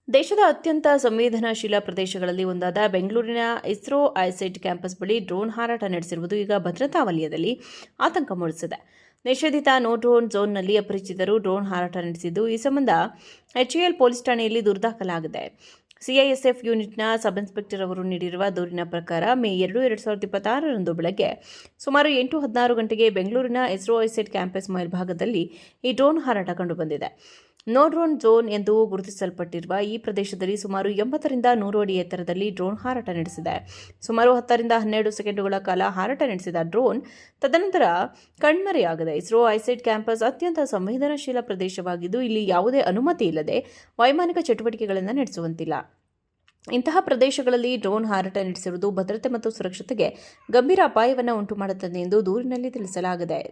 ದೇಶದ ಅತ್ಯಂತ ಸಂವೇದನಾಶೀಲ ಪ್ರದೇಶಗಳಲ್ಲಿ ಒಂದಾದ ಬೆಂಗಳೂರಿನ ಇಸ್ರೋ ಐಸೈಟ್ ಕ್ಯಾಂಪಸ್ ಬಳಿ ಡ್ರೋನ್ ಹಾರಾಟ ನಡೆಸಿರುವುದು ಈಗ ಭದ್ರತಾ ವಲಯದಲ್ಲಿ ಆತಂಕ ಮೂಡಿಸಿದೆ. ನಿಷೇಧಿತ ನೋ ಡ್ರೋನ್ ಝೋನ್ನಲ್ಲಿ ಅಪರಿಚಿತರು ಡ್ರೋನ್ ಹಾರಾಟ ನಡೆಸಿದ್ದು, ಈ ಸಂಬಂಧ ಎಚ್ಎಎಲ್ ಪೊಲೀಸ್ ಠಾಣೆಯಲ್ಲಿ ದೂರು ದಾಖಲಾಗಿದೆ. ಸಿಐಎಸ್ಎಫ್ ಯೂನಿಟ್ನ ಸಬ್ ಇನ್ಸ್ಪೆಕ್ಟರ್ ಅವರು ನೀಡಿರುವ ದೂರಿನ ಪ್ರಕಾರ ಮೇ 2, 2026ರಂದು ಬೆಳಗ್ಗೆ ಸುಮಾರು 8:16 ಗಂಟೆಗೆ ಬೆಂಗಳೂರಿನ ಇಸ್ರೋ ಐಸೈಟ್ ಕ್ಯಾಂಪಸ್ ಮೇಲ್ಭಾಗದಲ್ಲಿ ಈ ಡ್ರೋನ್ ಹಾರಾಟ ಕಂಡುಬಂದಿದೆ. ನೋ ಡ್ರೋನ್ ಝೋನ್ ಎಂದು ಗುರುತಿಸಲ್ಪಟ್ಟಿರುವ ಈ ಪ್ರದೇಶದಲ್ಲಿ ಸುಮಾರು 80ರಿಂದ 100 ಅಡಿ ಎತ್ತರದಲ್ಲಿ ಡ್ರೋನ್ ಹಾರಾಟ ನಡೆಸಿದೆ. ಸುಮಾರು 10ರಿಂದ 12 ಸೆಕೆಂಡುಗಳ ಕಾಲ ಹಾರಾಟ ನಡೆಸಿದ ಡ್ರೋನ್ ತದನಂತರ ಕಣ್ಮರೆಯಾಗಿದೆ. ಇಸ್ರೋ ಐಸೈಟ್ ಕ್ಯಾಂಪಸ್ ಅತ್ಯಂತ ಸಂವೇದನಾಶೀಲ ಪ್ರದೇಶವಾಗಿದ್ದು, ಇಲ್ಲಿ ಯಾವುದೇ ಅನುಮತಿ ಇಲ್ಲದೆ ವೈಮಾನಿಕ ಚಟುವಟಿಕೆಗಳನ್ನು ನಡೆಸುವಂತಿಲ್ಲ. ಇಂತಹ ಪ್ರದೇಶಗಳಲ್ಲಿ ಡ್ರೋನ್ ಹಾರಾಟ ನಡೆಸಿರುವುದು ಭದ್ರತೆ ಮತ್ತು ಸುರಕ್ಷತೆಗೆ ಗಂಭೀರ ಅಪಾಯವನ್ನು ಉಂಟುಮಾಡುತ್ತದೆ ಎಂದು ದೂರಿನಲ್ಲಿ ತಿಳಿಸಲಾಗಿದೆ.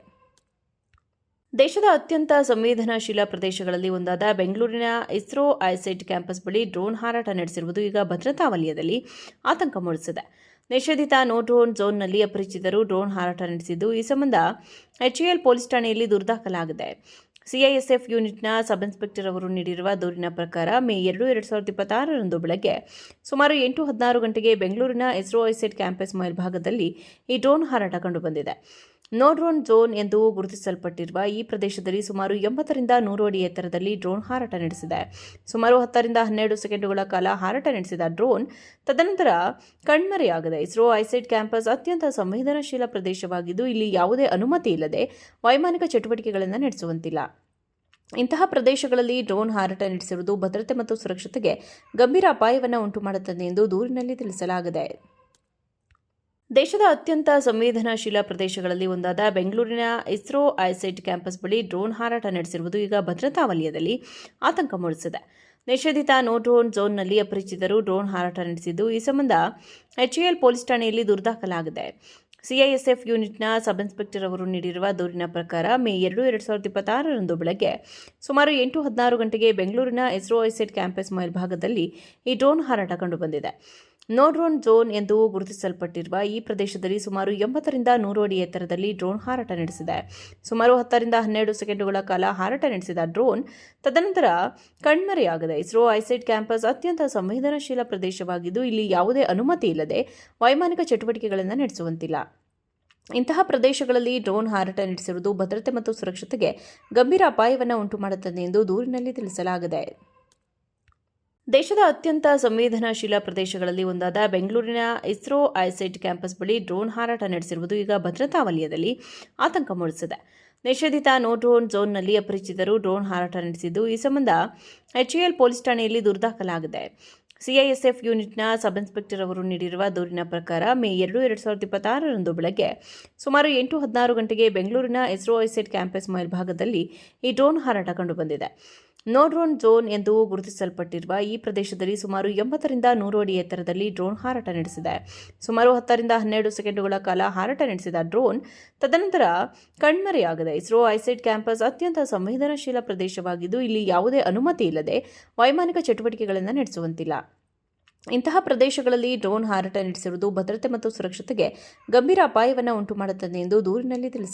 ದೇಶದ ಅತ್ಯಂತ ಸಂವೇದನಾಶೀಲ ಪ್ರದೇಶಗಳಲ್ಲಿ ಒಂದಾದ ಬೆಂಗಳೂರಿನ ಇಸ್ರೋ ಐಸೈಟ್ ಕ್ಯಾಂಪಸ್ ಬಳಿ ಡ್ರೋನ್ ಹಾರಾಟ ನಡೆಸಿರುವುದು ಈಗ ಭದ್ರತಾ ವಲಯದಲ್ಲಿ ಆತಂಕ ಮೂಡಿಸಿದೆ. ನಿಷೇಧಿತ ನೋ ಡ್ರೋನ್ ಝೋನ್ನಲ್ಲಿ ಅಪರಿಚಿತರು ಡ್ರೋನ್ ಹಾರಾಟ ನಡೆಸಿದ್ದು, ಈ ಸಂಬಂಧ ಎಚ್ಎಎಲ್ ಪೊಲೀಸ್ ಠಾಣೆಯಲ್ಲಿ ದೂರು ದಾಖಲಾಗಿದೆ. ಸಿಐಎಸ್ಎಫ್ ಯೂನಿಟ್ನ ಸಬ್ ಇನ್ಸ್ಪೆಕ್ಟರ್ ಅವರು ನೀಡಿರುವ ದೂರಿನ ಪ್ರಕಾರ ಮೇ 2, 2026ರಂದು ಬೆಳಗ್ಗೆ ಸುಮಾರು 8:16 ಗಂಟೆಗೆ ಬೆಂಗಳೂರಿನ ಇಸ್ರೋ ಐಸೈಟ್ ಕ್ಯಾಂಪಸ್ ಮೇಲ್ಭಾಗದಲ್ಲಿ ಈ ಡ್ರೋನ್ ಹಾರಾಟ ಕಂಡುಬಂದಿದೆ. ನೋ ಡ್ರೋನ್ ಝೋನ್ ಎಂದು ಗುರುತಿಸಲ್ಪಟ್ಟಿರುವ ಈ ಪ್ರದೇಶದಲ್ಲಿ ಸುಮಾರು 80ರಿಂದ 100 ಅಡಿ ಎತ್ತರದಲ್ಲಿ ಡ್ರೋನ್ ಹಾರಾಟ ನಡೆಸಿದೆ. ಸುಮಾರು 10ರಿಂದ 12 ಸೆಕೆಂಡುಗಳ ಕಾಲ ಹಾರಾಟ ನಡೆಸಿದ ಡ್ರೋನ್ ತದನಂತರ ಕಣ್ಮರೆಯಾಗಿದೆ. ಇಸ್ರೋ ಐಸೈಟ್ ಕ್ಯಾಂಪಸ್ ಅತ್ಯಂತ ಸಂವೇದನಾಶೀಲ ಪ್ರದೇಶವಾಗಿದ್ದು, ಇಲ್ಲಿ ಯಾವುದೇ ಅನುಮತಿ ಇಲ್ಲದೆ ವೈಮಾನಿಕ ಚಟುವಟಿಕೆಗಳನ್ನು ನಡೆಸುವಂತಿಲ್ಲ. ಇಂತಹ ಪ್ರದೇಶಗಳಲ್ಲಿ ಡ್ರೋನ್ ಹಾರಾಟ ನಡೆಸಿರುವುದು ಭದ್ರತೆ ಮತ್ತು ಸುರಕ್ಷತೆಗೆ ಗಂಭೀರ ಅಪಾಯವನ್ನು ಉಂಟುಮಾಡುತ್ತದೆ ಎಂದು ದೂರಿನಲ್ಲಿ ತಿಳಿಸಲಾಗಿದೆ. ದೇಶದ ಅತ್ಯಂತ ಸಂವೇದನಾಶೀಲ ಪ್ರದೇಶಗಳಲ್ಲಿ ಒಂದಾದ ಬೆಂಗಳೂರಿನ ಇಸ್ರೋ ಐಸೈಟ್ ಕ್ಯಾಂಪಸ್ ಬಳಿ ಡ್ರೋನ್ ಹಾರಾಟ ನಡೆಸಿರುವುದು ಈಗ ಭದ್ರತಾ ವಲಯದಲ್ಲಿ ಆತಂಕ ಮೂಡಿಸಿದೆ. ನಿಷೇಧಿತ ನೋ ಡ್ರೋನ್ ಝೋನ್ನಲ್ಲಿ ಅಪರಿಚಿತರು ಡ್ರೋನ್ ಹಾರಾಟ ನಡೆಸಿದ್ದು, ಈ ಸಂಬಂಧ ಎಚ್ಎಎಲ್ ಪೊಲೀಸ್ ಠಾಣೆಯಲ್ಲಿ ದೂರು ದಾಖಲಾಗಿದೆ. ಸಿಐಎಸ್ಎಫ್ ಯೂನಿಟ್ನ ಸಬ್ ಇನ್ಸ್ಪೆಕ್ಟರ್ ಅವರು ನೀಡಿರುವ ದೂರಿನ ಪ್ರಕಾರ ಮೇ 2, 2026ರಂದು ಬೆಳಗ್ಗೆ ಸುಮಾರು 8:16 ಗಂಟೆಗೆ ಬೆಂಗಳೂರಿನ ಇಸ್ರೋ ಐಸೈಟ್ ಕ್ಯಾಂಪಸ್ ಮೇಲ್ಭಾಗದಲ್ಲಿ ಈ ಡ್ರೋನ್ ಹಾರಾಟ ಕಂಡುಬಂದಿದೆ. ನೋ ಡ್ರೋನ್ ಝೋನ್ ಎಂದು ಗುರುತಿಸಲ್ಪಟ್ಟಿರುವ ಈ ಪ್ರದೇಶದಲ್ಲಿ ಸುಮಾರು 80ರಿಂದ 100 ಅಡಿ ಎತ್ತರದಲ್ಲಿ ಡ್ರೋನ್ ಹಾರಾಟ ನಡೆಸಿದೆ. ಸುಮಾರು 10ರಿಂದ 12 ಸೆಕೆಂಡುಗಳ ಕಾಲ ಹಾರಾಟ ನಡೆಸಿದ ಡ್ರೋನ್ ತದನಂತರ ಕಣ್ಮರೆಯಾಗಿದೆ. ಇಸ್ರೋ ಐಸೈಟ್ ಕ್ಯಾಂಪಸ್ ಅತ್ಯಂತ ಸಂವೇದನಾಶೀಲ ಪ್ರದೇಶವಾಗಿದ್ದು, ಇಲ್ಲಿ ಯಾವುದೇ ಅನುಮತಿ ಇಲ್ಲದೆ ವೈಮಾನಿಕ ಚಟುವಟಿಕೆಗಳನ್ನು ನಡೆಸುವಂತಿಲ್ಲ. ಇಂತಹ ಪ್ರದೇಶಗಳಲ್ಲಿ ಡ್ರೋನ್ ಹಾರಾಟ ನಡೆಸಿರುವುದು ಭದ್ರತೆ ಮತ್ತು ಸುರಕ್ಷತೆಗೆ ಗಂಭೀರ ಅಪಾಯವನ್ನು ಉಂಟುಮಾಡುತ್ತದೆ ಎಂದು ದೂರಿನಲ್ಲಿ ತಿಳಿಸಲಾಗಿದೆ. ದೇಶದ ಅತ್ಯಂತ ಸಂವೇದನಾಶೀಲ ಪ್ರದೇಶಗಳಲ್ಲಿ ಒಂದಾದ ಬೆಂಗಳೂರಿನ ಇಸ್ರೋ ಐಸೈಟ್ ಕ್ಯಾಂಪಸ್ ಬಳಿ ಡ್ರೋನ್ ಹಾರಾಟ ನಡೆಸಿರುವುದು ಈಗ ಭದ್ರತಾ ವಲಯದಲ್ಲಿ ಆತಂಕ ಮೂಡಿಸಿದೆ. ನಿಷೇಧಿತ ನೋ ಡ್ರೋನ್ ಝೋನ್ನಲ್ಲಿ ಅಪರಿಚಿತರು ಡ್ರೋನ್ ಹಾರಾಟ ನಡೆಸಿದ್ದು, ಈ ಸಂಬಂಧ ಎಚ್ಎಎಲ್ ಪೊಲೀಸ್ ಠಾಣೆಯಲ್ಲಿ ದೂರು ದಾಖಲಾಗಿದೆ. ಸಿಐಎಸ್ಎಫ್ ಯೂನಿಟ್ನ ಸಬ್ ಇನ್ಸ್ಪೆಕ್ಟರ್ ಅವರು ನೀಡಿರುವ ದೂರಿನ ಪ್ರಕಾರ ಮೇ 2, 2026ರಂದು ಬೆಳಗ್ಗೆ ಸುಮಾರು 8:16 ಗಂಟೆಗೆ ಬೆಂಗಳೂರಿನ ಇಸ್ರೋ ಐಸೈಟ್ ಕ್ಯಾಂಪಸ್ ಮೇಲ್ಭಾಗದಲ್ಲಿ ಈ ಡ್ರೋನ್ ಹಾರಾಟ ಕಂಡುಬಂದಿದೆ. ನೋ ಡ್ರೋನ್ ಝೋನ್ ಎಂದು ಗುರುತಿಸಲ್ಪಟ್ಟಿರುವ ಈ ಪ್ರದೇಶದಲ್ಲಿ ಸುಮಾರು 80ರಿಂದ 100 ಅಡಿ ಎತ್ತರದಲ್ಲಿ ಡ್ರೋನ್ ಹಾರಾಟ ನಡೆಸಿದೆ. ಸುಮಾರು 10ರಿಂದ 12 ಸೆಕೆಂಡುಗಳ ಕಾಲ ಹಾರಾಟ ನಡೆಸಿದ ಡ್ರೋನ್ ತದನಂತರ ಕಣ್ಮರೆಯಾಗಿದೆ. ಇಸ್ರೋ ಐಸೈಟ್ ಕ್ಯಾಂಪಸ್ ಅತ್ಯಂತ ಸಂವೇದನಾಶೀಲ ಪ್ರದೇಶವಾಗಿದ್ದು, ಇಲ್ಲಿ ಯಾವುದೇ ಅನುಮತಿ ಇಲ್ಲದೆ ವೈಮಾನಿಕ ಚಟುವಟಿಕೆಗಳನ್ನು ನಡೆಸುವಂತಿಲ್ಲ. ಇಂತಹ ಪ್ರದೇಶಗಳಲ್ಲಿ ಡ್ರೋನ್ ಹಾರಾಟ ನಡೆಸಿರುವುದು ಭದ್ರತೆ ಮತ್ತು ಸುರಕ್ಷತೆಗೆ ಗಂಭೀರ ಅಪಾಯವನ್ನು ಉಂಟುಮಾಡುತ್ತದೆ ಎಂದು ದೂರಿನಲ್ಲಿ ತಿಳಿಸಲಾಗಿದೆ.